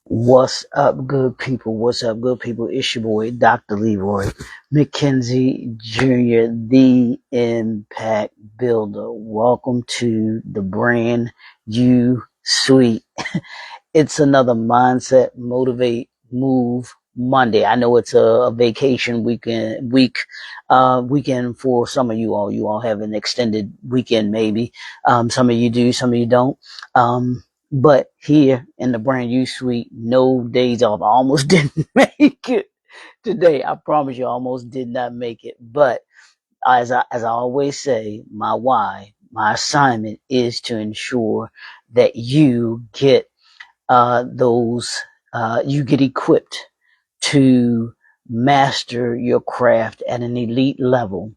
What's up, good people? What's up, good people? It's your boy, Dr. Leroy McKenzie Jr., the Impact Builder. Welcome to the brand new suite. It's another Mindset, Motivate, Move Monday. I know it's a vacation weekend for some of you all. You all have an extended weekend, maybe. Some of you do, some of you don't. But here in the brand new suite, no days off. I almost didn't make it today. I promise you, I almost did not make it. But as I always say, my assignment is to ensure that you get equipped to master your craft at an elite level.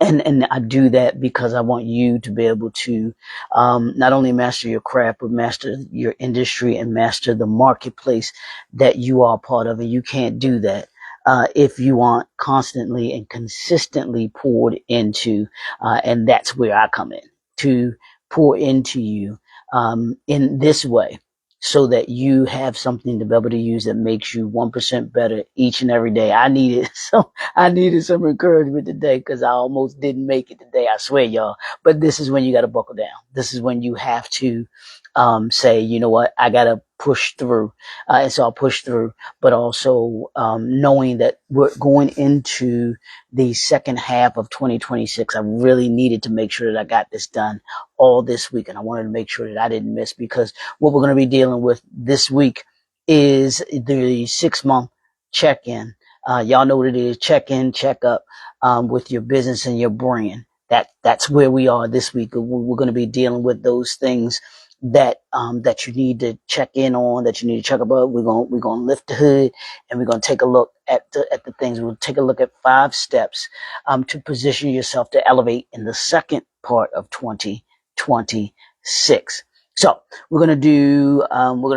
And I do that because I want you to be able to not only master your craft, but master your industry and master the marketplace that you are part of. And you can't do that if you aren't constantly and consistently poured into. And that's where I come in, to pour into you in this way, so that you have something to be able to use that makes you 1% better each and every day. I needed some encouragement today because I almost didn't make it today. I swear, y'all. But this is when you got to buckle down. This is when you have to say, you know what, I got to push through. And so I'll push through, but also knowing that we're going into the second half of 2026. I really needed to make sure that I got this done all this week. And I wanted to make sure that I didn't miss, because what we're going to be dealing with this week is the 6-month check-in. Y'all know what it is: check-in, check-up with your business and your brand. That's where we are this week. We're going to be dealing with those things that you need to check in on, that you need to check about. We're going to lift the hood, and we're going to take a look at the things. We'll take a look at 5 steps to position yourself to elevate in the second part of 2026. So we're going to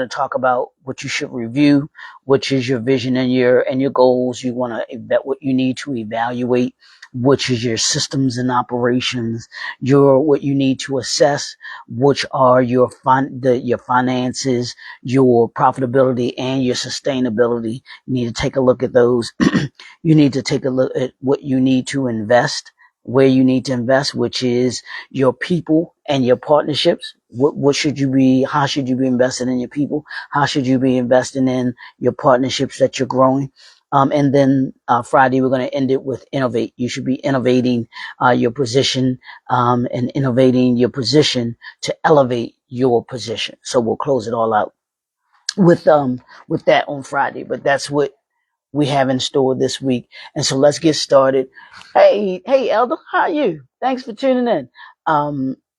talk about what you should review, which is your vision and your goals. You want to vet what you need to evaluate, which is your systems and operations, what you need to assess, which are your finances, your profitability, and your sustainability. You need to take a look at those. You need to take a look at what you need to invest, where you need to invest, which is your people and your partnerships. How should you be investing in your people? How should you be investing in your partnerships that you're growing? And then Friday, we're going to end it with innovate. You should be innovating your position and innovating your position to elevate your position. So we'll close it all out with that on Friday. But that's what we have in store this week. And so let's get started. Hey, Elder, how are you? Thanks for tuning in.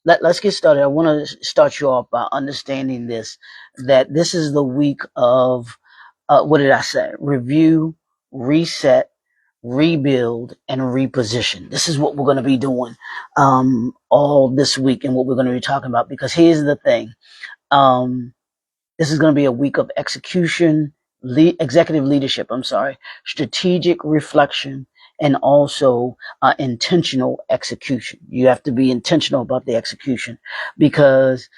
Let's get started. I want to start you off by understanding that this is the week of, what did I say? Review, reset, rebuild, and reposition. This is what we're going to be doing, all this week, and what we're going to be talking about, because here's the thing. This is going to be a week of execution, executive leadership, strategic reflection, and also intentional execution. You have to be intentional about the execution, because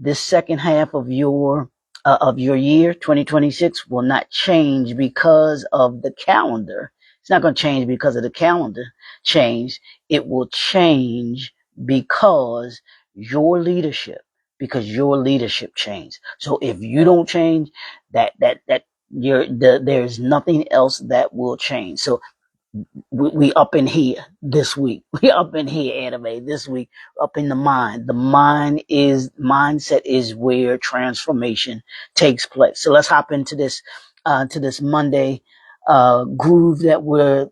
this second half of your year, 2026, will not change because of the calendar. It's not going to change because of the calendar change. It will change because your leadership changed. So if you don't change, there's nothing else that will change. So we up in here this week. We up in here, anime, this week, up in the mind. The mindset is where transformation takes place. So let's hop into this Monday groove that we're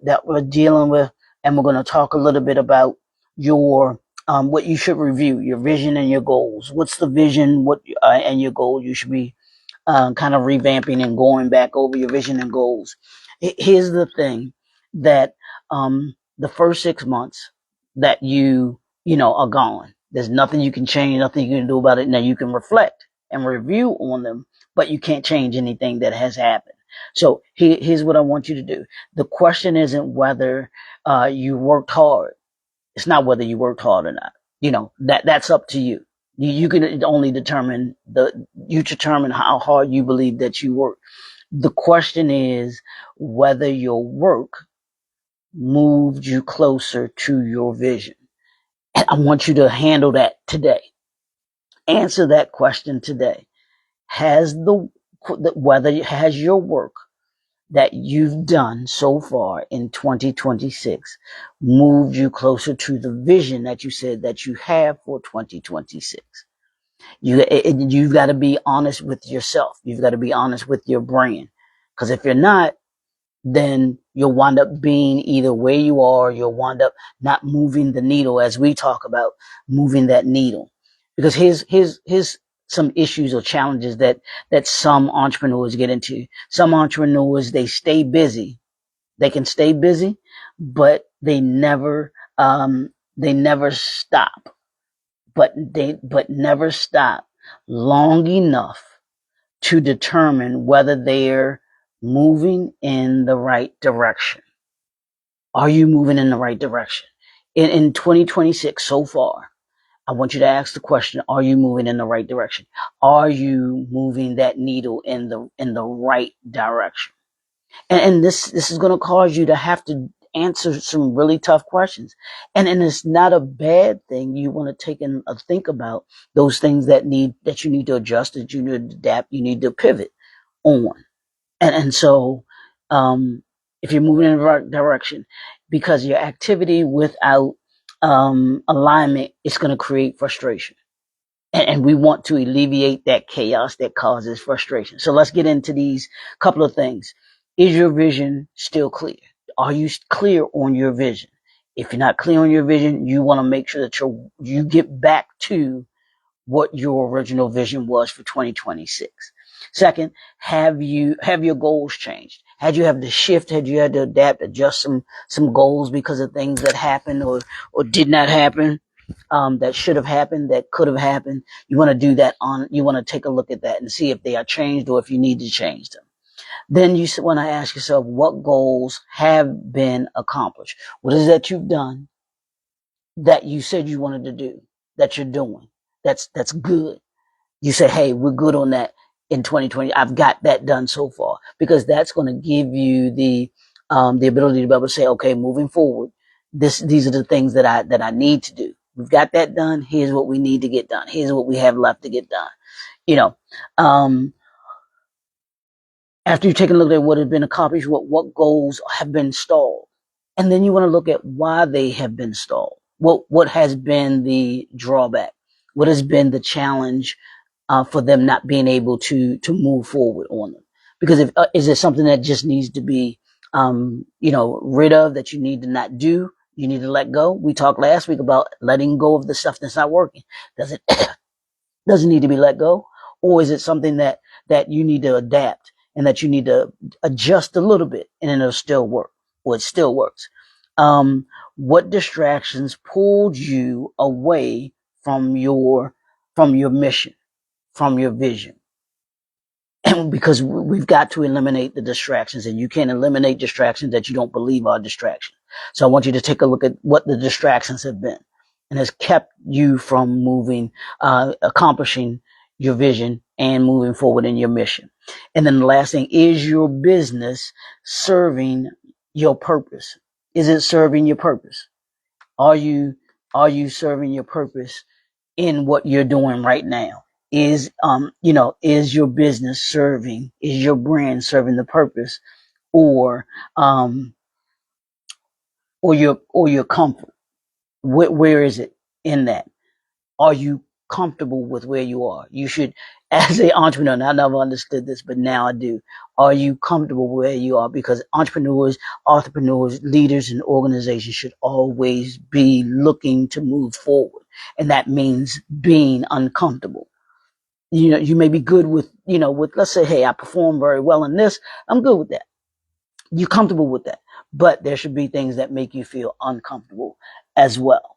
dealing with, and we're going to talk a little bit about your what you should review, your vision and your goals. What's the vision? And your goal? You should be kind of revamping and going back over your vision and goals. Here's the thing, that the first 6 months that you are gone. There's nothing you can change, nothing you can do about it. Now you can reflect and review on them, but you can't change anything that has happened. So here's what I want you to do. The question isn't whether you worked hard. It's not whether you worked hard or not. That's up to you. You can only determine you determine how hard you believe that you work. The question is whether your work moved you closer to your vision. And I want you to handle that today. Answer that question today. Has whether has your work that you've done so far in 2026 moved you closer to the vision that you said that you have for 2026? You've got to be honest with yourself. You've got to be honest with your brain. Because if you're not, then you'll wind up being either where you are, you'll wind up not moving the needle, as we talk about moving that needle. Because here's some issues or challenges that some entrepreneurs get into. Some entrepreneurs, they stay busy. They can stay busy, but they never stop. But never stop long enough to determine whether they're moving in the right direction. Are you moving in the right direction? In 2026 so far, I want you to ask the question, are you moving in the right direction? Are you moving that needle in the right direction? And this is going to cause you to have to answer some really tough questions. And it's not a bad thing. You want to take and think about those things that you need to adjust, that you need to adapt, you need to pivot on. And so, if you're moving in the right direction, because your activity without, alignment, it's going to create frustration. And we want to alleviate that chaos that causes frustration. So let's get into these couple of things. Is your vision still clear? Are you clear on your vision? If you're not clear on your vision, you want to make sure that you get back to what your original vision was for 2026. Second, have your goals changed? Had you had to shift? Had you had to adapt, adjust some goals because of things that happened or did not happen? That should have happened, that could have happened. You want to do that you want to take a look at that and see if they are changed or if you need to change them. Then you want to ask yourself, what goals have been accomplished? What is that you've done that you said you wanted to do, that you're doing? That's good. You say, hey, we're good on that in 2020. I've got that done so far, because that's going to give you the ability to be able to say, okay, moving forward, these are the things that I need to do. We've got that done. Here's what we need to get done. Here's what we have left to get done. You know, after you've taken a look at what has been accomplished, what goals have been stalled. And then you want to look at why they have been stalled. What has been the drawback? What has been the challenge for them not being able to move forward on them? Because is it something that just needs to be rid of, that you need to not do? You need to let go. We talked last week about letting go of the stuff that's not working. Does it need to be let go? Or is it something that you need to adapt and that you need to adjust a little bit and then it'll still work, or it still works? What distractions pulled you away from your mission, from your vision? And because we've got to eliminate the distractions, and you can't eliminate distractions that you don't believe are distractions. So I want you to take a look at what the distractions have been and has kept you from moving, accomplishing your vision and moving forward in your mission. And then the last thing, is your business serving your purpose? Is it serving your purpose? Are you serving your purpose in what you're doing right now? Is your business serving, is your brand serving the purpose, or your comfort? Where is it in that? Are you comfortable with where you are? You should, as an entrepreneur, and I never understood this, but now I do. Are you comfortable where you are? Because entrepreneurs, leaders, and organizations should always be looking to move forward. And that means being uncomfortable. You may be good with, let's say, hey, I perform very well in this. I'm good with that. You're comfortable with that. But there should be things that make you feel uncomfortable as well.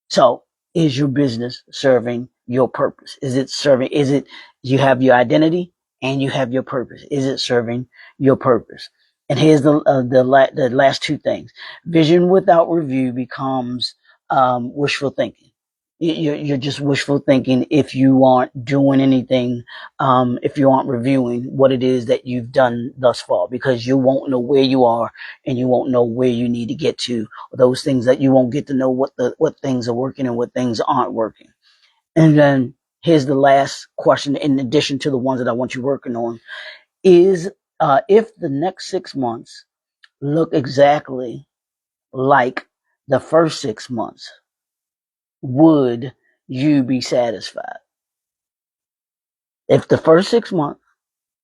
So is your business serving your purpose? Is it you have your identity and you have your purpose? Is it serving your purpose? And here's the last two things. Vision without review becomes wishful thinking. You're just wishful thinking if you aren't doing anything, if you aren't reviewing what it is that you've done thus far, because you won't know where you are and you won't know where you need to get to. Those things that you won't get to know what things are working and what things aren't working. And then here's the last question, in addition to the ones that I want you working on, is if the next 6 months look exactly like the first 6 months, would you be satisfied? If the first 6 months,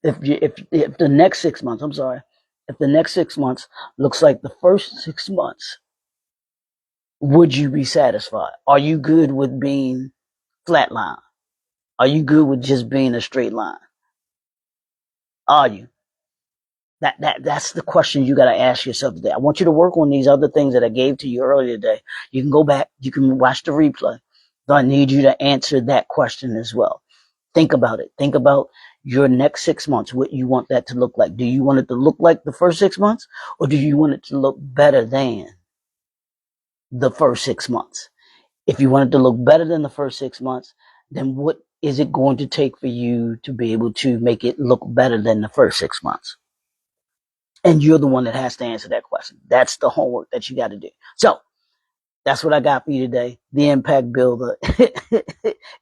if the next 6 months, I'm sorry, if the next 6 months looks like the first 6 months, would you be satisfied? Are you good with being flatline? Are you good with just being a straight line? Are you? That's the question you got to ask yourself today. I want you to work on these other things that I gave to you earlier today. You can go back, you can watch the replay. So I need you to answer that question as well. Think about it. Think about your next 6 months, what you want that to look like. Do you want it to look like the first 6 months, or do you want it to look better than the first 6 months? If you want it to look better than the first 6 months, then what is it going to take for you to be able to make it look better than the first 6 months? And you're the one that has to answer that question. That's the homework that you got to do. So that's what I got for you today. The Impact Builder.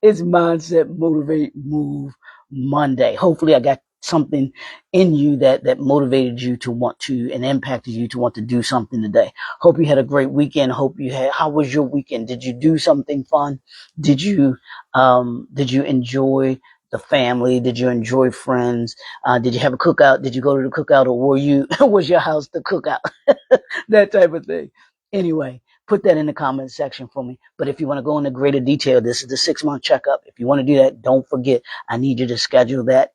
It's Mindset, Motivate, Move Monday. Hopefully I got something in you that motivated you to want to and impacted you to want to do something today. Hope you had a great weekend. How was your weekend? Did you do something fun? Did you enjoy the family? Did you enjoy friends? Did you have a cookout? Did you go to the cookout, or was your house the cookout? That type of thing. Anyway, put that in the comment section for me. But if you want to go into greater detail, this is the 6 month checkup. If you want to do that, don't forget, I need you to schedule that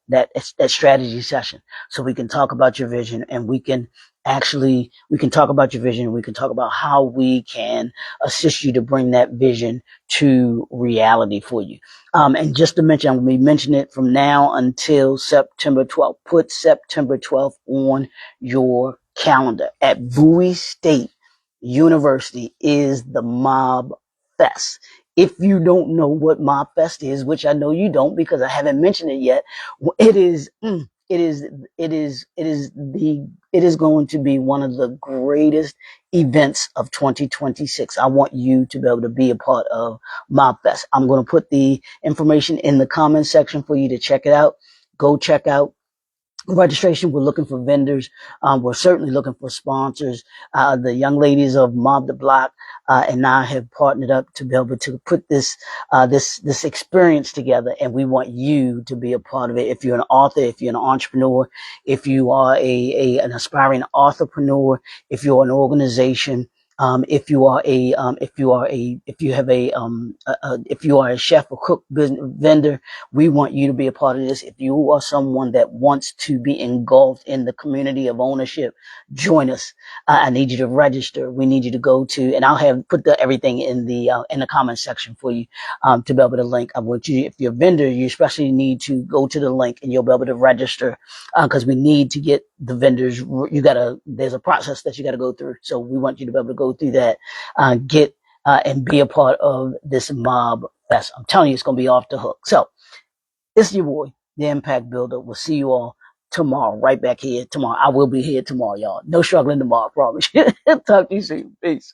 strategy session so we can talk about your vision, and we can talk about your vision. We can talk about how we can assist you to bring that vision to reality for you. And just to mention, I'm going to be mentioning it from now until September 12th. Put September 12th on your calendar. At Bowie State University is the Mob Fest. If you don't know what Mob Fest is, which I know you don't because I haven't mentioned it yet, it is going to be one of the greatest events of 2026. I want you to be able to be a part of Mob Fest. I'm going to put the information in the comment section for you to check it out. Go check out registration. We're looking for vendors. We're certainly looking for sponsors. The young ladies of Mob the Block and I have partnered up to be able to put this experience together, and we want you to be a part of it. If you're an author, if you're an entrepreneur, if you are an aspiring authorpreneur, if you're an organization, if you are a chef or cook vendor, we want you to be a part of this. If you are someone that wants to be engulfed in the community of ownership, join us. I need you to register. We need you to go to, and I'll have put everything in the comment section for you to be able to link. I want you, if you're a vendor, you especially need to go to the link and you'll be able to register because we need to get the vendors. There's a process that you got to go through. So we want you to be able to go through that, and be a part of this Mob Fest. I'm telling you, it's going to be off the hook. So it's your boy, the Impact Builder. We'll see you all tomorrow, right back here tomorrow. I will be here tomorrow, y'all. No struggling tomorrow, I promise you. Talk to you soon. Peace.